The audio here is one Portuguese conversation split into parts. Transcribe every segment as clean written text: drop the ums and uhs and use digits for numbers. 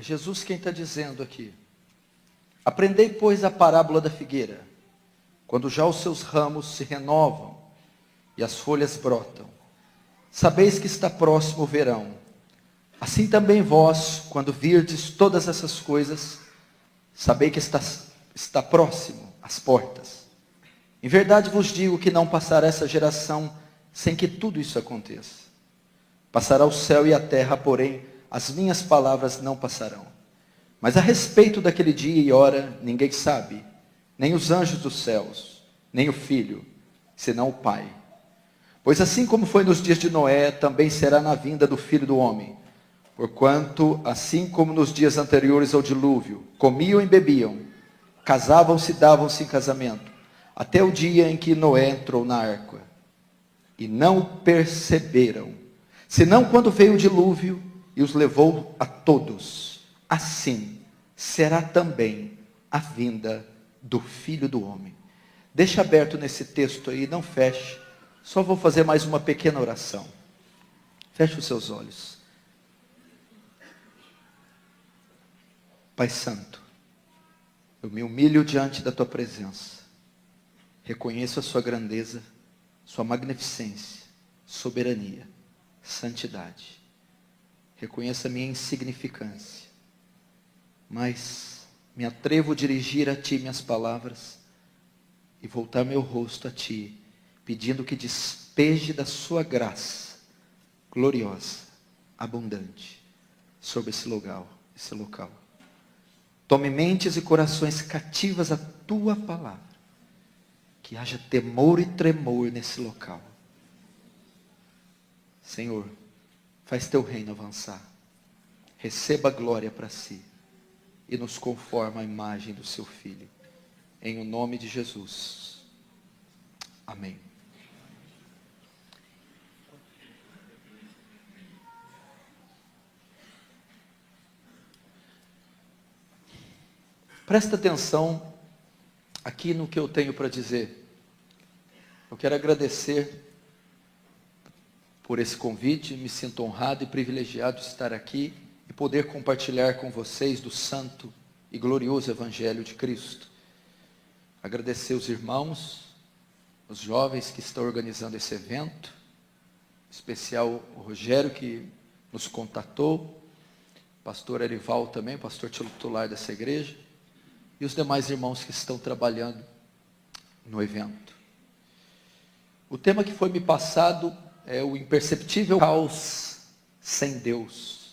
É Jesus quem está dizendo aqui. Aprendei, pois, a parábola da figueira. Quando já os seus ramos se renovam e as folhas brotam, sabeis que está próximo o verão. Assim também vós, quando virdes todas essas coisas, sabei que está próximo às portas. Em verdade vos digo que não passará essa geração sem que tudo isso aconteça. Passará o céu e a terra, porém as minhas palavras não passarão. Mas a respeito daquele dia e hora, ninguém sabe, nem os anjos dos céus, nem o Filho, senão o Pai. Pois assim como foi nos dias de Noé, também será na vinda do Filho do Homem. Porquanto, assim como nos dias anteriores ao dilúvio, comiam e bebiam, casavam-se e davam-se em casamento, até o dia em que Noé entrou na arca. E não o perceberam, senão quando veio o dilúvio e os levou a todos. Assim será também a vinda do Filho do Homem. Deixa aberto nesse texto aí, não feche. Só vou fazer mais uma pequena oração. Feche os seus olhos. Pai Santo, eu me humilho diante da Tua presença. Reconheço a Sua grandeza, Sua magnificência, soberania, santidade. Reconheço a minha insignificância. Mas me atrevo a dirigir a Ti minhas palavras e voltar meu rosto a Ti, pedindo que despeje da Sua graça gloriosa, abundante, sobre esse local. Tome mentes e corações cativas à Tua palavra. Que haja temor e tremor nesse local. Senhor, faz Teu reino avançar. Receba a glória para si. E nos conforma à imagem do Seu Filho. Em o nome de Jesus. Amém. Presta atenção aqui no que eu tenho para dizer. Eu quero agradecer por esse convite, me sinto honrado e privilegiado de estar aqui e poder compartilhar com vocês do santo e glorioso Evangelho de Cristo. Agradecer os irmãos, os jovens que estão organizando esse evento, em especial o Rogério que nos contatou, o pastor Erival também, pastor titular dessa igreja, e os demais irmãos que estão trabalhando no evento. O tema que foi me passado é o imperceptível caos sem Deus.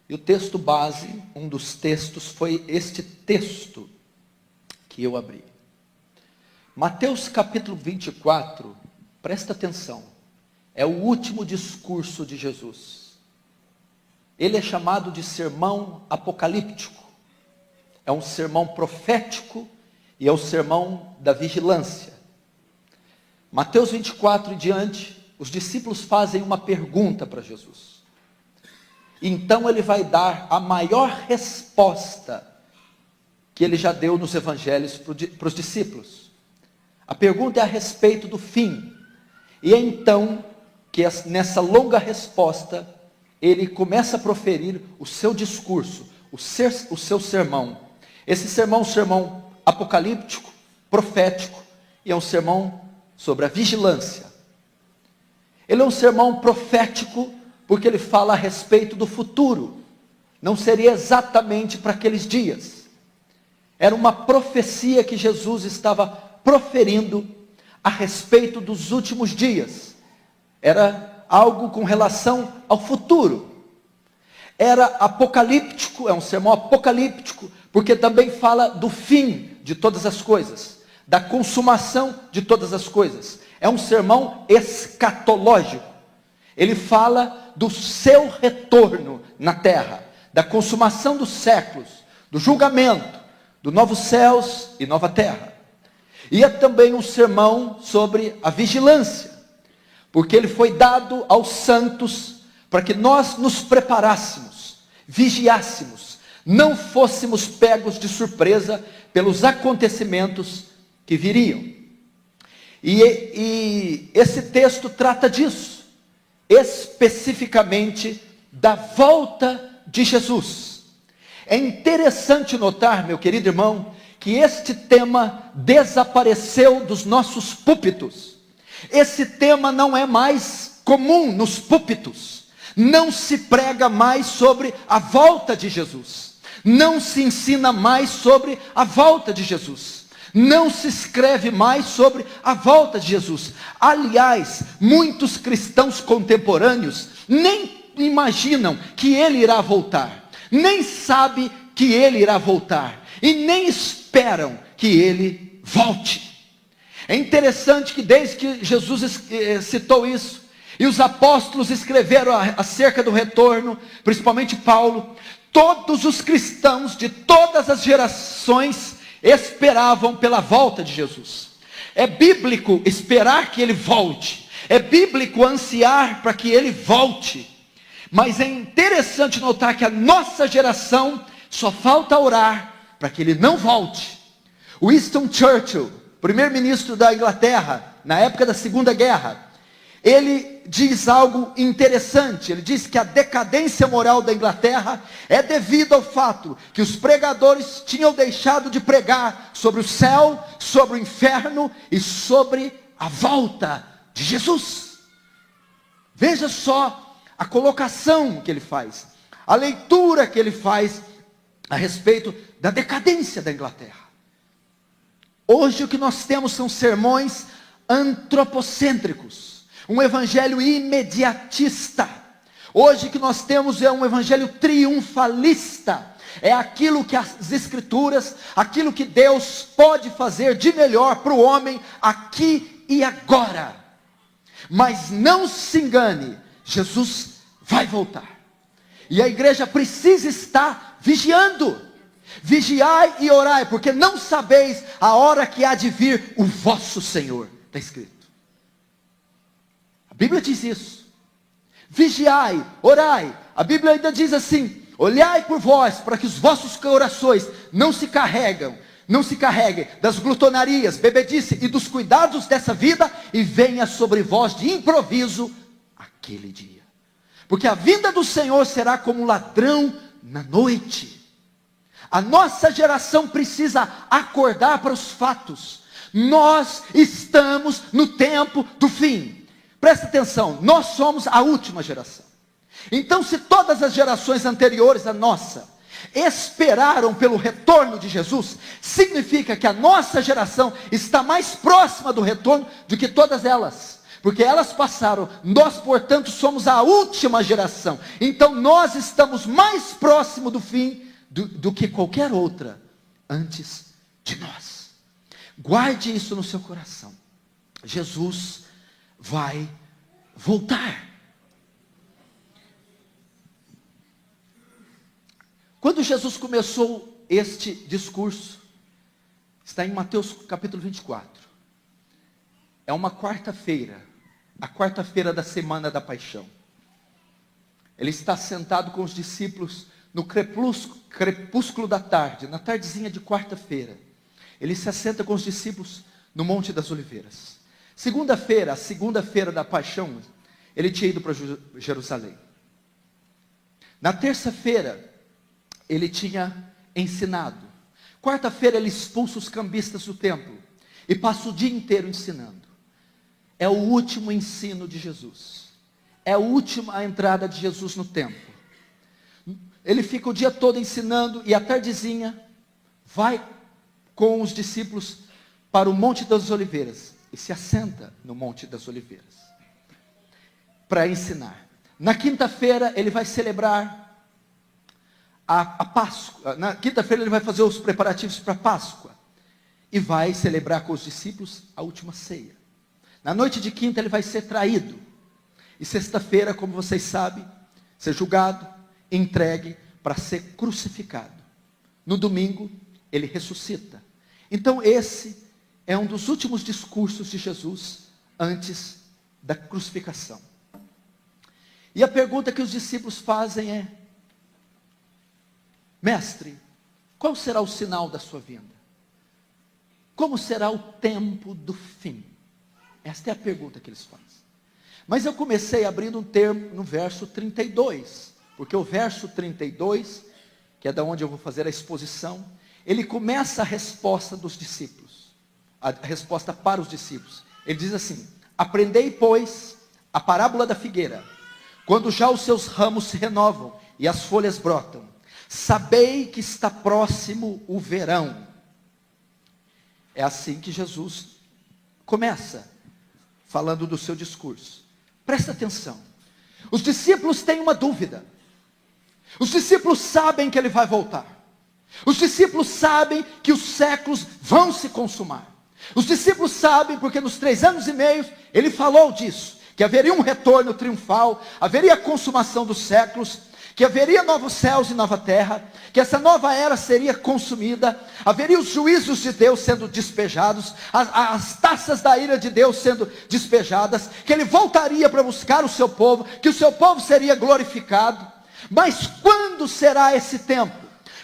E o texto base, um dos textos, foi este texto que eu abri. Mateus capítulo 24, presta atenção, é o último discurso de Jesus. Ele é chamado de sermão apocalíptico. É um sermão profético e é o sermão da vigilância. Mateus 24 e diante, os discípulos fazem uma pergunta para Jesus. Então ele vai dar a maior resposta que ele já deu nos evangelhos para os discípulos. A pergunta é a respeito do fim. E é então que nessa longa resposta, ele começa a proferir o seu discurso, o seu sermão. Esse sermão é um sermão apocalíptico, profético, e é um sermão sobre a vigilância. Ele é um sermão profético, porque ele fala a respeito do futuro. Não seria exatamente para aqueles dias. Era uma profecia que Jesus estava proferindo a respeito dos últimos dias. Era algo com relação ao futuro. Era apocalíptico, é um sermão apocalíptico, porque também fala do fim de todas as coisas, da consumação de todas as coisas. É um sermão escatológico. Ele fala do seu retorno na terra, da consumação dos séculos, do julgamento, do novos céus e nova terra. E é também um sermão sobre a vigilância, porque ele foi dado aos santos para que nós nos preparássemos, vigiássemos, não fôssemos pegos de surpresa pelos acontecimentos que viriam. E esse texto trata disso, especificamente da volta de Jesus. É interessante notar, meu querido irmão, que este tema desapareceu dos nossos púlpitos. Esse tema não é mais comum nos púlpitos. Não se prega mais sobre a volta de Jesus. Não se ensina mais sobre a volta de Jesus. Não se escreve mais sobre a volta de Jesus. Aliás, muitos cristãos contemporâneos nem imaginam que ele irá voltar. Nem sabem que ele irá voltar. E nem esperam que ele volte. É interessante que desde que Jesus citou isso, e os apóstolos escreveram acerca do retorno, principalmente Paulo, todos os cristãos de todas as gerações esperavam pela volta de Jesus. É bíblico esperar que ele volte. É bíblico ansiar para que ele volte. Mas é interessante notar que a nossa geração só falta orar para que ele não volte. Winston Churchill, primeiro-ministro da Inglaterra, na época da Segunda Guerra, ele diz algo interessante. Ele diz que a decadência moral da Inglaterra é devido ao fato que os pregadores tinham deixado de pregar sobre o céu, sobre o inferno e sobre a volta de Jesus. Veja só a colocação que ele faz, a leitura que ele faz a respeito da decadência da Inglaterra. Hoje o que nós temos são sermões antropocêntricos, um evangelho imediatista. Hoje o que nós temos é um evangelho triunfalista. É aquilo que as escrituras, aquilo que Deus pode fazer de melhor para o homem aqui e agora. Mas não se engane, Jesus vai voltar. E a igreja precisa estar vigiando. Vigiai e orai, porque não sabeis a hora que há de vir o vosso Senhor. Está escrito. A Bíblia diz isso. Vigiai, orai. A Bíblia ainda diz assim: olhai por vós, para que os vossos corações não se carreguem das glutonarias, bebedice e dos cuidados dessa vida, e venha sobre vós de improviso aquele dia. Porque a vinda do Senhor será como um ladrão na noite. A nossa geração precisa acordar para os fatos. Nós estamos no tempo do fim. Presta atenção, nós somos a última geração. Então, se todas as gerações anteriores à nossa esperaram pelo retorno de Jesus, significa que a nossa geração está mais próxima do retorno do que todas elas. Porque elas passaram, nós, portanto, somos a última geração. Então, nós estamos mais próximo do fim do que qualquer outra antes de nós. Guarde isso no seu coração. Jesus vai voltar. Quando Jesus começou este discurso, está em Mateus capítulo 24. É uma quarta-feira, a quarta-feira da semana da paixão. Ele está sentado com os discípulos no crepúsculo da tarde, na tardezinha de quarta-feira. Ele se assenta com os discípulos no Monte das Oliveiras. Segunda-feira, a segunda-feira da paixão, ele tinha ido para Jerusalém. Na terça-feira, ele tinha ensinado. Quarta-feira, ele expulsa os cambistas do templo e passa o dia inteiro ensinando. É o último ensino de Jesus. É a última entrada de Jesus no templo. Ele fica o dia todo ensinando e à tardezinha vai com os discípulos para o Monte das Oliveiras e se assenta no Monte das Oliveiras para ensinar. Na quinta-feira ele vai celebrar a Páscoa. Na quinta-feira ele vai fazer os preparativos para a Páscoa e vai celebrar com os discípulos a última ceia. Na noite de quinta ele vai ser traído e sexta-feira, como vocês sabem, ser julgado, entregue para ser crucificado. No domingo, ele ressuscita. Então esse é um dos últimos discursos de Jesus antes da crucificação. E a pergunta que os discípulos fazem é: mestre, qual será o sinal da sua vinda? Como será o tempo do fim? Esta é a pergunta que eles fazem. Mas eu comecei abrindo um termo no verso 32, porque o verso 32, que é da onde eu vou fazer a exposição, ele começa a resposta dos discípulos, a resposta para os discípulos. Ele diz assim: aprendei, pois, a parábola da figueira. Quando já os seus ramos se renovam e as folhas brotam, sabei que está próximo o verão. É assim que Jesus começa, falando do seu discurso. Presta atenção. Os discípulos têm uma dúvida. Os discípulos sabem que ele vai voltar. Os discípulos sabem que os séculos vão se consumar. Os discípulos sabem, porque nos 3 anos e meio, ele falou disso, que haveria um retorno triunfal, haveria a consumação dos séculos, que haveria novos céus e nova terra, que essa nova era seria consumida, haveria os juízos de Deus sendo despejados, as taças da ira de Deus sendo despejadas, que ele voltaria para buscar o seu povo, que o seu povo seria glorificado. Mas quando será esse tempo?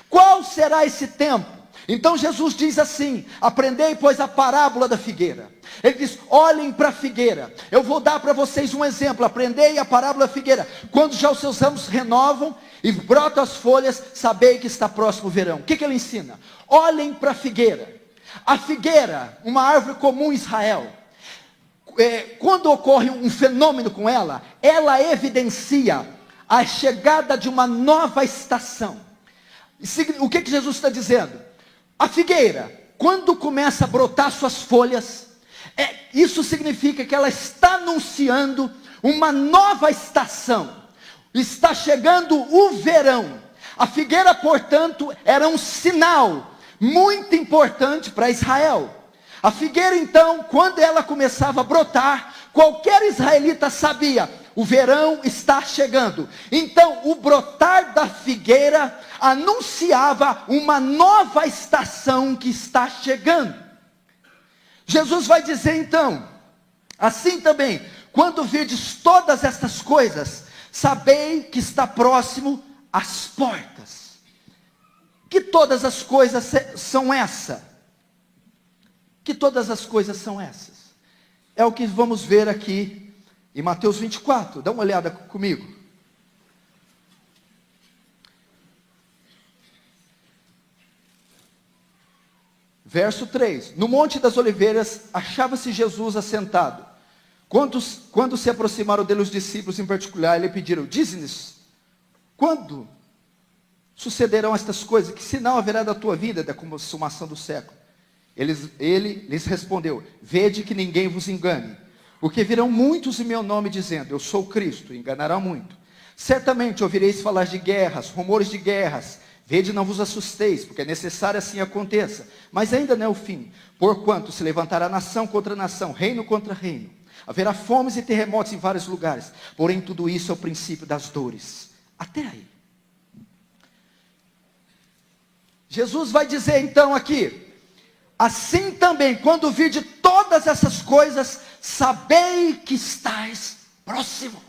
Qual será esse tempo? Então Jesus diz assim: aprendei, pois, a parábola da figueira. Ele diz: olhem para a figueira. Eu vou dar para vocês um exemplo. Aprendei a parábola da figueira. Quando já os seus ramos renovam e brotam as folhas, sabei que está próximo o verão. O que ele ensina? Olhem para a figueira. A figueira, uma árvore comum em Israel, quando ocorre um fenômeno com ela evidencia a chegada de uma nova estação. O que Jesus está dizendo? A figueira, quando começa a brotar suas folhas, isso significa que ela está anunciando uma nova estação. Está chegando o verão. A figueira, portanto, era um sinal muito importante para Israel. A figueira, então, quando ela começava a brotar, qualquer israelita sabia: o verão está chegando. Então, o brotar da figueira anunciava uma nova estação que está chegando. Jesus vai dizer então: assim também, quando virdes todas estas coisas, sabei que está próximo às portas. Que todas as coisas são essas? Que todas as coisas são essas? É o que vamos ver aqui em Mateus 24, dá uma olhada comigo. Verso 3. No Monte das Oliveiras achava-se Jesus assentado. Quando se aproximaram dele os discípulos em particular, lhe pediram: dize-nos, quando sucederão estas coisas? Que sinal haverá da tua vinda, da consumação do século? Ele lhes respondeu: vede que ninguém vos engane, porque virão muitos em meu nome dizendo: eu sou Cristo, e enganarão muito. Certamente ouvireis falar de guerras, rumores de guerras. Vede, não vos assusteis, porque é necessário assim aconteça, mas ainda não é o fim. Porquanto se levantará nação contra nação, reino contra reino. Haverá fomes e terremotos em vários lugares, porém tudo isso é o princípio das dores. Até aí. Jesus vai dizer então aqui: assim também, quando virde todas essas coisas, sabei que estáis próximo.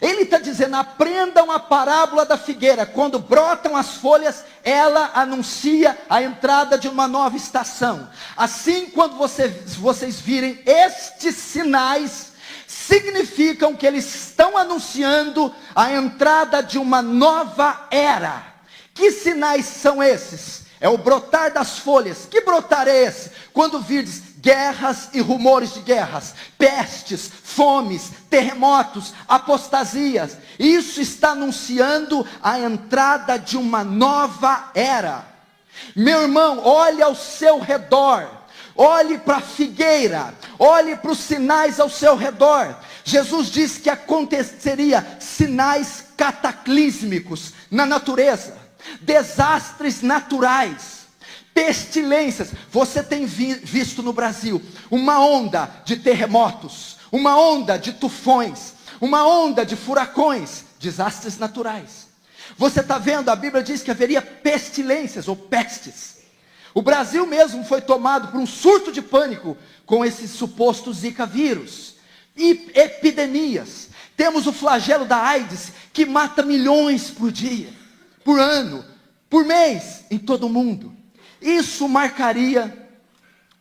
Ele está dizendo: aprendam a parábola da figueira. Quando brotam as folhas, ela anuncia a entrada de uma nova estação. Assim, quando vocês virem estes sinais, significam que eles estão anunciando a entrada de uma nova era. Que sinais são esses? É o brotar das folhas. Que brotar é esse? Quando virdes guerras e rumores de guerras, pestes, fomes, terremotos, apostasias. Isso está anunciando a entrada de uma nova era. Meu irmão, olhe ao seu redor. Olhe para a figueira. Olhe para os sinais ao seu redor. Jesus disse que aconteceria sinais cataclísmicos na natureza. Desastres naturais. Pestilências. Você tem visto no Brasil uma onda de terremotos, uma onda de tufões, uma onda de furacões, desastres naturais. Você está vendo, a Bíblia diz que haveria pestilências ou pestes. O Brasil mesmo foi tomado por um surto de pânico com esse suposto Zika vírus. E epidemias. Temos o flagelo da AIDS, que mata milhões por dia, por ano, por mês, em todo o mundo. Isso marcaria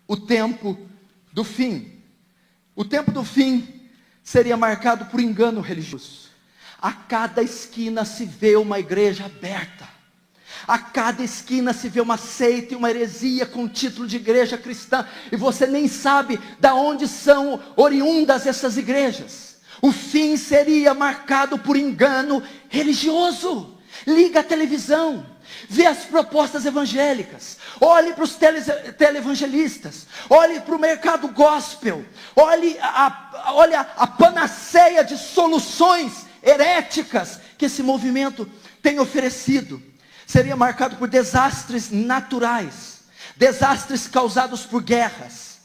o tempo do fim. O tempo do fim seria marcado por engano religioso. A cada esquina se vê uma igreja aberta. A cada esquina se vê uma seita e uma heresia com título de igreja cristã. E você nem sabe de onde são oriundas essas igrejas. O fim seria marcado por engano religioso. Liga a televisão, vê as propostas evangélicas, olhe para os televangelistas, olhe para o mercado gospel, olhe a panaceia de soluções heréticas que esse movimento tem oferecido. Seria marcado por desastres naturais, desastres causados por guerras.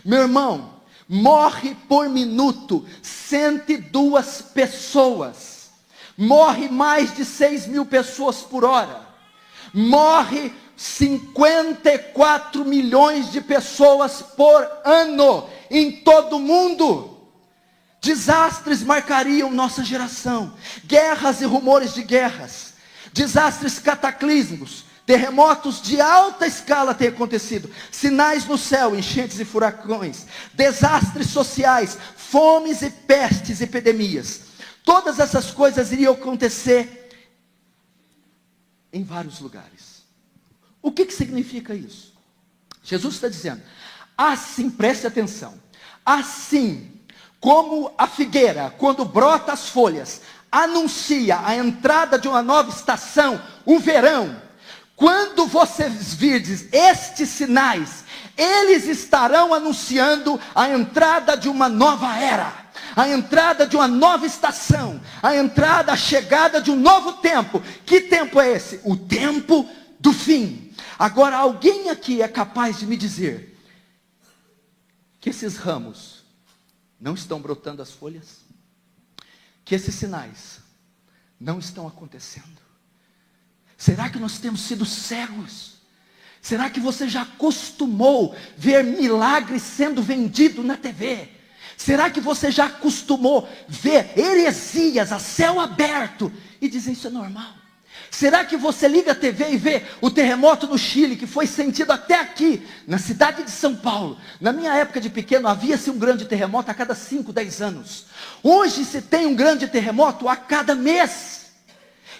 Meu irmão, morre por minuto 102 pessoas. Morre mais de 6.000 pessoas por hora. Morre 54 milhões de pessoas por ano em todo o mundo. Desastres marcariam nossa geração. Guerras e rumores de guerras. Desastres cataclísmicos. Terremotos de alta escala têm acontecido. Sinais no céu, enchentes e furacões. Desastres sociais, fomes e pestes, epidemias. Todas essas coisas iriam acontecer em vários lugares. O que significa isso? Jesus está dizendo, assim, preste atenção, assim como a figueira, quando brota as folhas, anuncia a entrada de uma nova estação, o verão, quando vocês virdes estes sinais, eles estarão anunciando a entrada de uma nova era. A entrada de uma nova estação, a chegada de um novo tempo. Que tempo é esse? O tempo do fim. Agora, alguém aqui é capaz de me dizer que esses ramos não estão brotando as folhas? Que esses sinais não estão acontecendo? Será que nós temos sido cegos? Será que você já acostumou ver milagres sendo vendido na TV? Será que você já acostumou ver heresias a céu aberto e dizer isso é normal? Será que você liga a TV e vê o terremoto no Chile, que foi sentido até aqui, na cidade de São Paulo? Na minha época de pequeno, havia-se um grande terremoto a cada 5, 10 anos. Hoje se tem um grande terremoto a cada mês.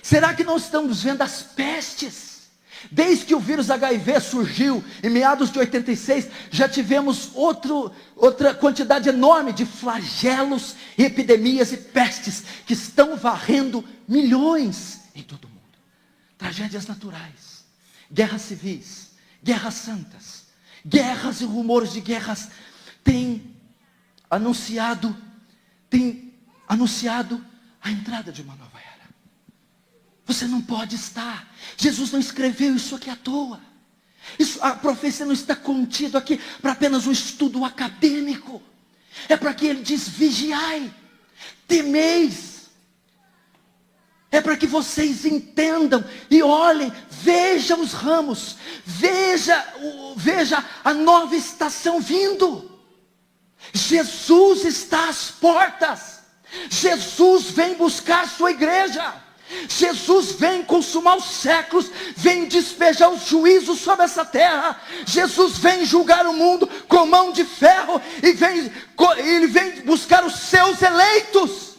Será que não estamos vendo as pestes? Desde que o vírus HIV surgiu, em meados de 86, já tivemos outra quantidade enorme de flagelos, epidemias e pestes, que estão varrendo milhões em todo o mundo. Tragédias naturais, guerras civis, guerras santas, guerras e rumores de guerras têm anunciado a entrada de uma nova era. Você não pode estar. Jesus não escreveu isso aqui à toa. A profecia não está contida aqui para apenas um estudo acadêmico. É para que ele diz, vigiai, temeis. É para que vocês entendam e olhem, vejam os ramos, veja a nova estação vindo. Jesus está às portas. Jesus vem buscar sua igreja. Jesus vem consumar os séculos, vem despejar os juízos sobre essa terra. Jesus vem julgar o mundo com mão de ferro e ele vem buscar os seus eleitos.